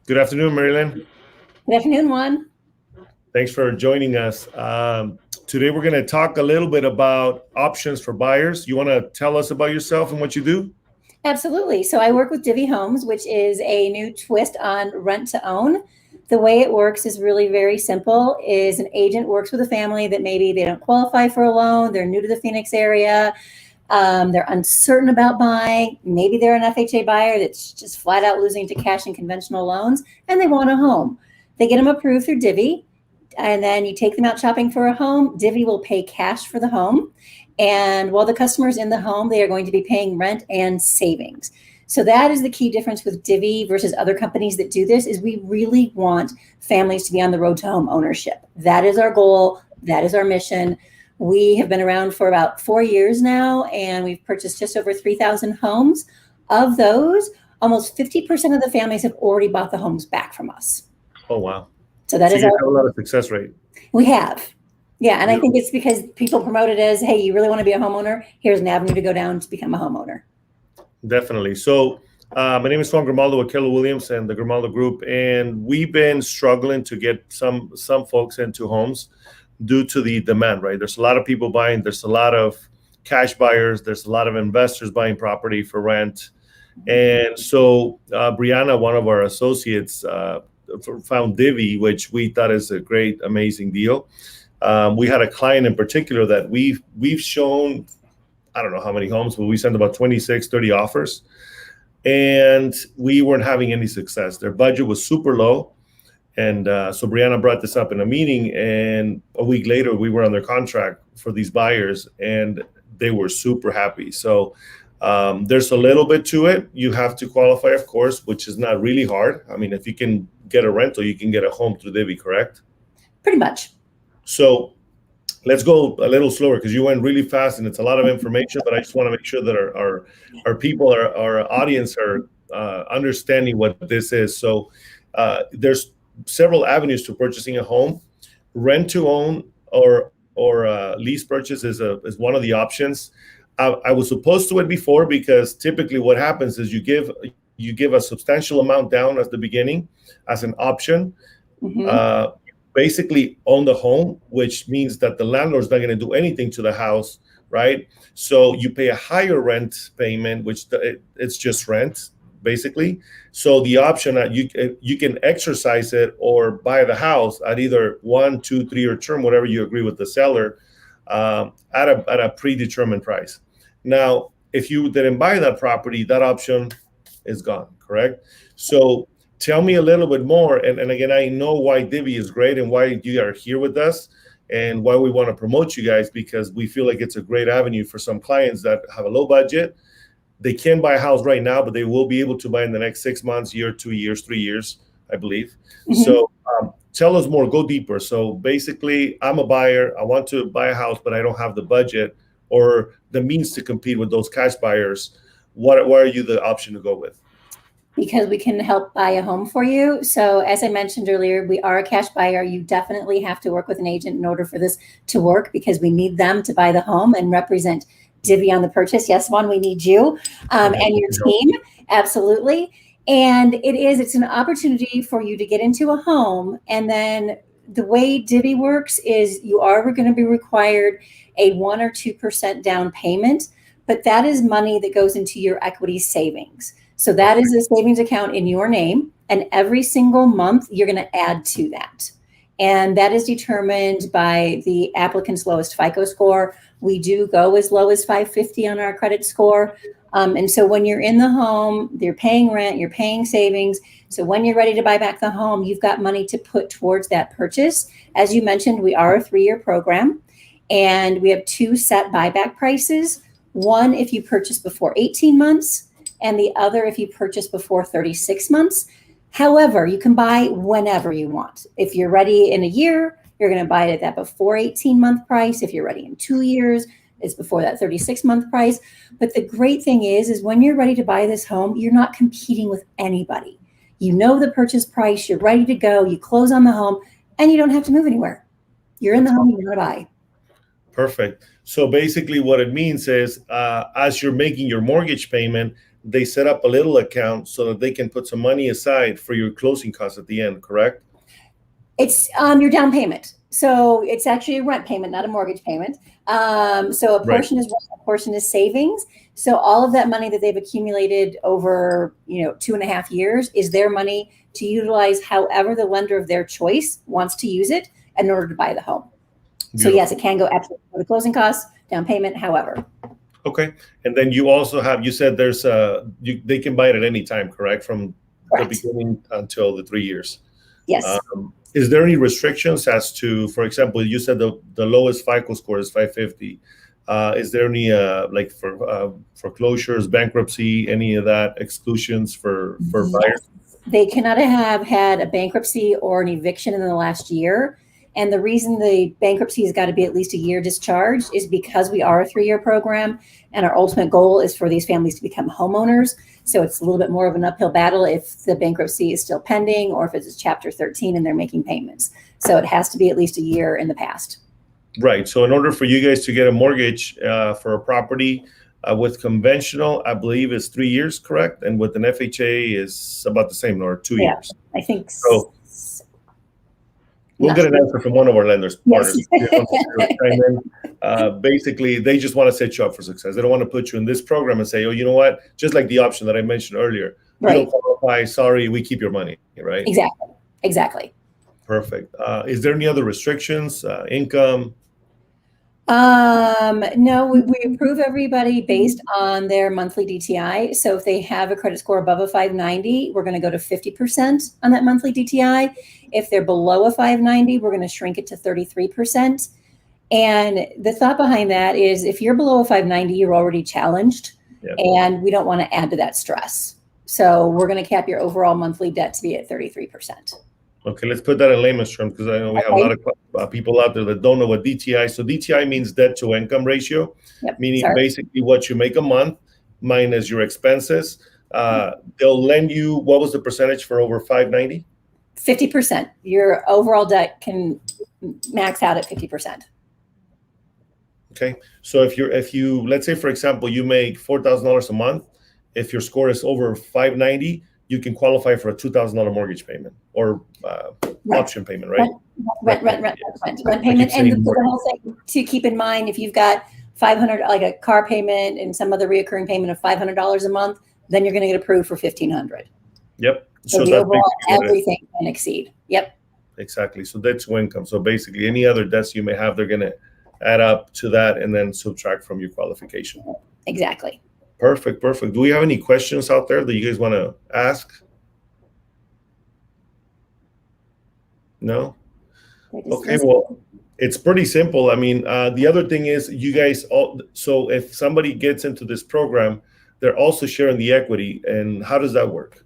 Good afternoon, Marilyn. Good afternoon, Juan. Thanks for joining us. Today, we're going to talk a little bit about options for buyers. You want to tell us about yourself and what you do? Absolutely. So I work with Divvy Homes, which is a new twist on rent to own. The way it works is really very simple. Is an agent works with a family that maybe they don't qualify for a loan, they're new to the Phoenix area, they're uncertain about buying, maybe they're an FHA buyer that's just flat out losing to cash and conventional loans, and they want a home. They get them approved through Divvy, and then you take them out shopping for a home. Divvy will pay cash for the home. And while the customer's in the home, they are going to be paying rent and savings. So that is the key difference with Divvy versus other companies that do this is we really want families to be on the road to home ownership. That is our goal. That is our mission. We have been around for about 4 years now, and we've purchased just over 3,000 homes. Of those, almost 50% of the families have already bought the homes back from us. Oh, wow. So that So is you our, have a lot of success rate. we have. Yeah, and I Good. think it's because people promote it as, hey, you really want to be a homeowner? Here's an avenue to go down to become a homeowner. Definitely. So, my name is Juan Grimaldo with Keller Williams and the Grimaldo Group, and we've been struggling to get some folks into homes due to the demand. Right, there's a lot of people buying. There's a lot of cash buyers. There's a lot of investors buying property for rent, and so Brianna, one of our associates, found Divvy, which we thought is a great, amazing deal. We had a client in particular that we've shown, I don't know how many homes, but we sent about 26, 30 offers, and we weren't having any success. Their budget was super low. And so Brianna brought this up in a meeting, and a week later, we were under contract for these buyers, and they were super happy. So there's a little bit to it. You have to qualify, of course, which is not really hard. I mean, if you can get a rental, you can get a home through Divvy, correct? Pretty much. So let's go a little slower because you went really fast and it's a lot of information, but I just want to make sure that our people, our audience are understanding what this is. So there's several avenues to purchasing a home. Rent to own or lease purchase is one of the options. I was opposed to it before because typically what happens is you give a substantial amount down at the beginning as an option. Mhm. Basically own the home, which means that the landlord's not going to do anything to the house, right? So you pay a higher rent payment, which it's just rent, basically. So the option that you can exercise it or buy the house at either 1, 2, 3-year term, whatever you agree with the seller, at a predetermined price. Now, if you didn't buy that property, that option is gone, correct? So tell me a little bit more. And again, I know why Divvy is great and why you are here with us and why we want to promote you guys, because we feel like it's a great avenue for some clients that have a low budget. They can buy a house right now, but they will be able to buy in the next 6 months, year, 2 years, 3 years, I believe. Mhm. So tell us more, go deeper. So basically, I'm a buyer. I want to buy a house, but I don't have the budget or the means to compete with those cash buyers. What are you the option to go with? Because we can help buy a home for you. So, as I mentioned earlier, we are a cash buyer. You definitely have to work with an agent in order for this to work because we need them to buy the home and represent Divvy on the purchase. Yes, Juan, we need you and your team. Absolutely. And it's an opportunity for you to get into a home. And then the way Divvy works is you are going to be required a 1 or 2% down payment, but that is money that goes into your equity savings. So that is a savings account in your name, and every single month you're going to add to that. And that is determined by the applicant's lowest FICO score. We do go as low as 550 on our credit score. And so when you're in the home, you're paying rent, you're paying savings. So when you're ready to buy back the home, you've got money to put towards that purchase. As you mentioned, we are a 3-year program, and we have 2 set buyback prices. One, if you purchase before 18 months, and the other if you purchase before 36 months. However, you can buy whenever you want. If you're ready in a year, you're going to buy it at that before 18-month price. If you're ready in 2 years, it's before that 36-month price. But the great thing is when you're ready to buy this home, you're not competing with anybody. You know the purchase price, you're ready to go, you close on the home, and you don't have to move anywhere. You're in the home you're going to buy. Perfect. So basically, what it means is, as you're making your mortgage payment, they set up a little account so that they can put some money aside for your closing costs at the end, correct? It's your down payment. So it's actually a rent payment, not a mortgage payment. So a portion is rent, a portion is savings. So all of that money that they've accumulated over, 2.5 years is their money to utilize however the lender of their choice wants to use it in order to buy the home. Beautiful. So yes, it can go absolutely for the closing costs, down payment, however. Okay. And then you also have, you said there's they can buy it at any time, correct? From the beginning until the 3 years. Yes. Is there any restrictions as to, for example, you said the lowest FICO score is 550. Is there any like for foreclosures, bankruptcy, any of that exclusions for buyers? They cannot have had a bankruptcy or an eviction in the last year. And the reason the bankruptcy has got to be at least a year discharged is because we are a 3-year program, and our ultimate goal is for these families to become homeowners. So it's a little bit more of an uphill battle if the bankruptcy is still pending or if it's Chapter 13 and they're making payments. So it has to be at least a year in the past. Right. So in order for you guys to get a mortgage for a property with conventional, I believe is 3 years, correct? And with an FHA is about the same, or 2 years. I think so. We'll get an answer from one of our lenders partners. Basically, they just want to set you up for success. They don't want to put you in this program and say, oh, you know what? Just like the option that I mentioned earlier. Right. You don't qualify. Sorry, we keep your money, right? Exactly. Perfect. Is there any other restrictions, income? No, we approve everybody based on their monthly DTI. So if they have a credit score above a 590, we're going to go to 50% on that monthly DTI. If they're below a 590, we're going to shrink it to 33%. And the thought behind that is if you're below a 590, you're already challenged. Yep. And we don't want to add to that stress. So we're going to cap your overall monthly debt to be at 33%. Okay, let's put that in layman's terms because I know we have a lot of people out there that don't know what DTI. So DTI means debt to income ratio, meaning basically what you make a month minus your expenses. They'll lend you, what was the percentage for over 590? 50%. Your overall debt can max out at 50%. Okay, so if you let's say for example you make $4,000 a month, if your score is over 590. You can qualify for a $2,000 mortgage payment or option payment, right? Rent payment. And the whole thing to keep in mind, if you've got $500, like a car payment and some other reoccurring payment of $500 a month, then you're going to get approved for $1,500. Yep. So the overall, everything can exceed. Yep. Exactly. So that's your income. So basically, any other debts you may have, they're going to add up to that and then subtract from your qualification. Exactly. Perfect. Do we have any questions out there that you guys want to ask? No? Okay, well, it's pretty simple. I mean, the other thing is you guys so if somebody gets into this program, they're also sharing the equity. And how does that work?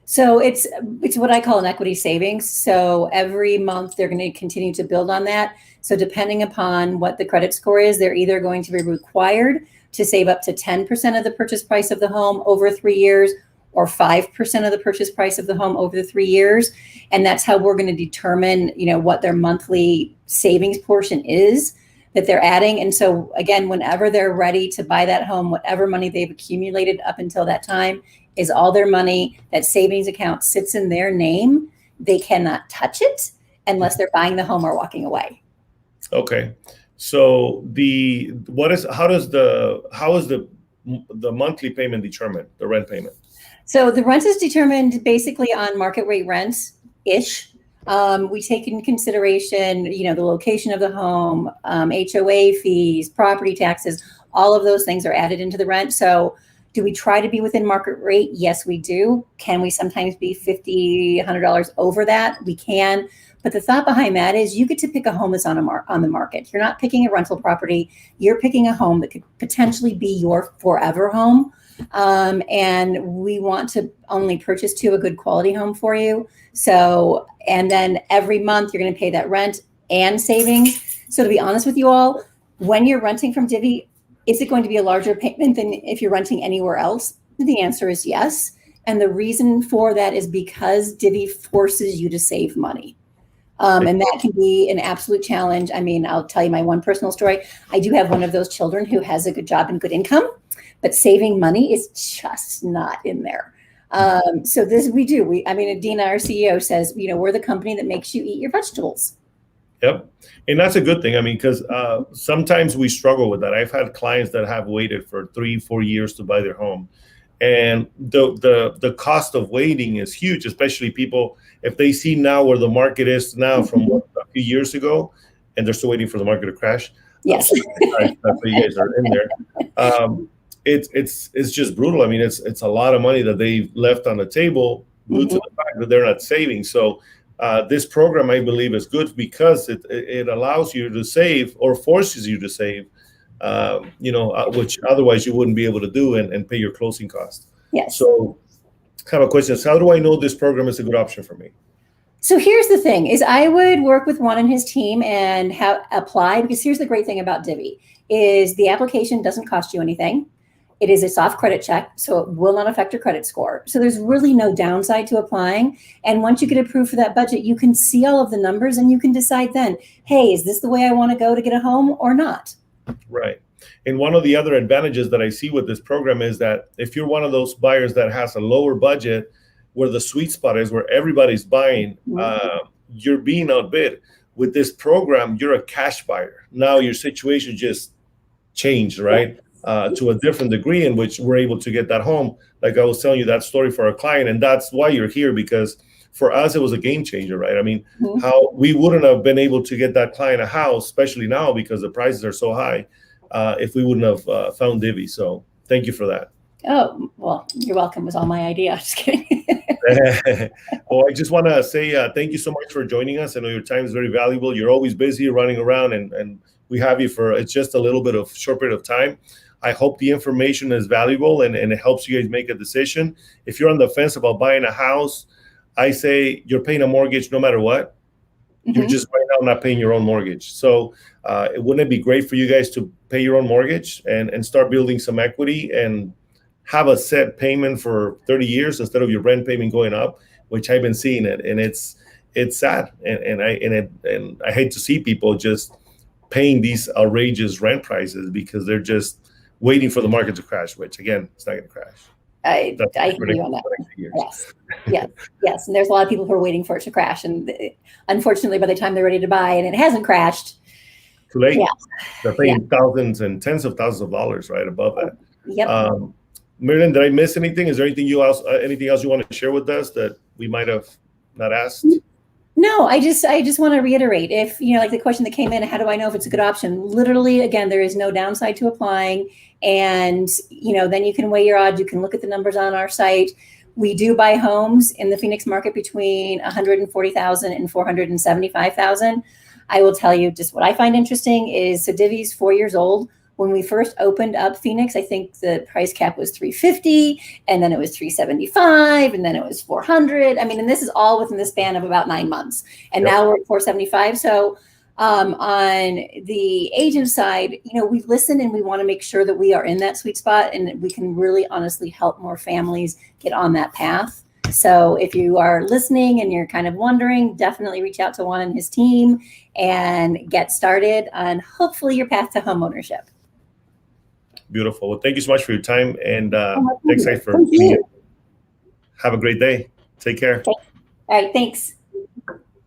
So it's what I call an equity savings. So every month they're going to continue to build on that. So depending upon what the credit score is, they're either going to be required to save up to 10% of the purchase price of the home over 3 years or 5% of the purchase price of the home over the 3 years. And that's how we're going to determine, what their monthly savings portion is that they're adding. And so again, whenever they're ready to buy that home, whatever money they've accumulated up until that time is all their money. That savings account sits in their name. They cannot touch it unless they're buying the home or walking away. Okay. So how is the monthly payment determined, the rent payment? So the rent is determined basically on market rate rents-ish. We take into consideration, the location of the home, HOA fees, property taxes, all of those things are added into the rent. So do we try to be within market rate? Yes, we do. Can we sometimes be $50, $100 over that? We can. But the thought behind that is you get to pick a home that's on the market. You're not picking a rental property. You're picking a home that could potentially be your forever home. And we want to only purchase to a good quality home for you. So, and then every month you're going to pay that rent and savings. So to be honest with you all, when you're renting from Divvy, is it going to be a larger payment than if you're renting anywhere else? The answer is yes. And the reason for that is because Divvy forces you to save money. And that can be an absolute challenge. I mean, I'll tell you my one personal story. I do have one of those children who has a good job and good income, but saving money is just not in there. So this we do. I mean, Dina, our CEO, says, we're the company that makes you eat your vegetables. Yep. And that's a good thing. I mean, because sometimes we struggle with that. I've had clients that have waited for 3-4 years to buy their home. And the cost of waiting is huge, especially people, if they see now where the market is now from a few years ago, and they're still waiting for the market to crash. Yes. That's why you guys are in there. It's just brutal. I mean, it's a lot of money that they've left on the table due to the fact that they're not saving. So this program, I believe, is good because it allows you to save or forces you to save, which otherwise you wouldn't be able to do and pay your closing costs. Yes. So kind of a question is, how do I know this program is a good option for me? So here's the thing is I would work with Juan and his team and apply, because here's the great thing about Divvy is the application doesn't cost you anything. It is a soft credit check, so it will not affect your credit score. So there's really no downside to applying. And once you get approved for that budget, you can see all of the numbers and you can decide then, hey, is this the way I want to go to get a home or not? Right. And one of the other advantages that I see with this program is that if you're one of those buyers that has a lower budget, where the sweet spot is, where everybody's buying, you're being outbid. With this program, you're a cash buyer. Now your situation just changed, right? To a different degree in which we're able to get that home. Like I was telling you that story for our client, and that's why you're here, because for us, it was a game changer, right? I mean, how we wouldn't have been able to get that client a house, especially now because the prices are so high, if we wouldn't have found Divvy. So thank you for that. Oh, well, you're welcome. It was all my idea. Just kidding. Well, I just want to say thank you so much for joining us. I know your time is very valuable. You're always busy running around, and we have you for it's just a little bit of short period of time. I hope the information is valuable and it helps you guys make a decision. If you're on the fence about buying a house, I say you're paying a mortgage no matter what. You're just right now not paying your own mortgage. So wouldn't it be great for you guys to pay your own mortgage and start building some equity and have a set payment for 30 years instead of your rent payment going up, which I've been seeing it, and it's sad, and I hate to see people just paying these outrageous rent prices because they're just waiting for the market to crash, which again, it's not going to crash. I hear you on that. Yes. And there's a lot of people who are waiting for it to crash, and unfortunately, by the time they're ready to buy and it hasn't crashed, too late. Yeah. They're paying thousands and tens of thousands of dollars right above that. Yep. Marilyn, did I miss anything? Is there anything else you want to share with us that we might have not asked? No, I just want to reiterate, if, like the question that came in, how do I know if it's a good option? Literally, again, there is no downside to applying. And, then you can weigh your odds. You can look at the numbers on our site. We do buy homes in the Phoenix market between $140,000 and $475,000. I will tell you just what I find interesting is, so Divvy's 4 years old. When we first opened up Phoenix, I think the price cap was $350, and then it was $375, and then it was $400. I mean, and this is all within the span of about 9 months. And now we're at $475. So on the agent side, we listen and we want to make sure that we are in that sweet spot and we can really honestly help more families get on that path. So if you are listening and you're kind of wondering, definitely reach out to Juan and his team and get started on hopefully your path to homeownership. Beautiful. Well, thank you so much for your time, and thanks for being here. Have a great day. Take care. Okay. All right. Thanks.